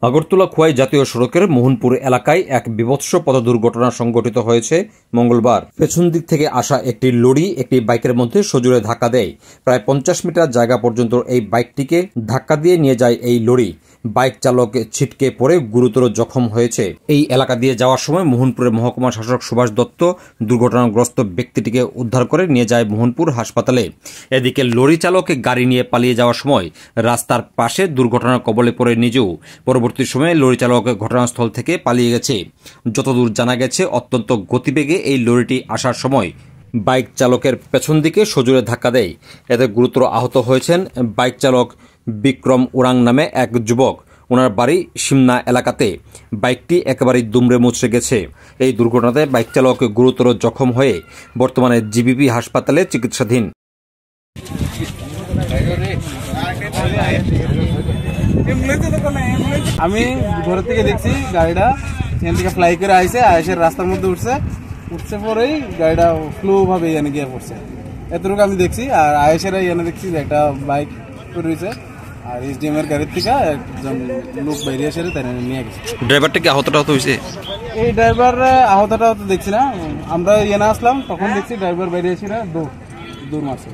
আগরতলা খোয়াই জাতীয় সড়কের মোহনপুর এলাকায় এক বীভৎস পথ দুর্ঘটনা সংঘটিত হয়েছে মঙ্গলবার। পেছন দিক থেকে আসা একটি লরি একটি বাইকের মধ্যে সজোরে ধাক্কা দেয়। প্রায় 50 মিটার জায়গা পর্যন্ত এই বাইকটিকে ধাক্কা দিয়ে নিয়ে যায় এই লরি। বাইক চালক ছিটকে পড়ে গুরুতর জখম হয়েছে। এই এলাকা দিয়ে যাওয়ার সময় মোহনপুরের মহকুমা শাসক সুভাষ দত্ত দুর্ঘটনাগ্রস্ত ব্যক্তিটিকে উদ্ধার করে নিয়ে যায় মোহনপুর হাসপাতালে। এদিকে লরি চালক গাড়ি নিয়ে পালিয়ে যাওয়ার সময় রাস্তার পাশে দুর্ঘটনার কবলে পড়ে নিজেও পরবর্তী সময়ে লরি চালক ঘটনাস্থল থেকে পালিয়ে গেছে। যতদূর জানা গেছে, অত্যন্ত গতিবেগে এই লরিটি আসার সময় বাইক চালকের পেছন দিকে সজোরে ধাক্কা দেয়। এতে গুরুতর আহত হয়েছেন বাইক চালক বিক্রম উরাং নামে এক যুবক। ওনার বাড়ি সিমনা এলাকাতে। বাইকটি একেবারেই দুমড়ে মুচড়ে গেছে। এই দুর্ঘটনাতে বাইক চালক গুরুতর জখম হয়ে বর্তমানে জিবিপি হাসপাতালে চিকিৎসাধীন। আমি ঘর থেকে দেখছি গাড়িটা এখান থেকে ফ্লাই করে আইসে রাস্তার মধ্যে উঠছে পরেই গাড়িটা স্লো ভাবে এনে গিয়ে পড়ছে, এতটুকু আমি দেখছি। আর আয়েসেরা এনে দেখছি যে একটা বাইক রয়েছে আর এসডিএম এর গাড়ির থেকে একজন লোক বাইরে এসে তাই নিয়ে গেছে। ড্রাইভারটা কি আহতটা হয়েছে? এই ড্রাইভার আহতটা দেখছি না, আমরা এনে আসলাম তখন দেখছি ড্রাইভার বাইরে এসে দৌড় মারছে।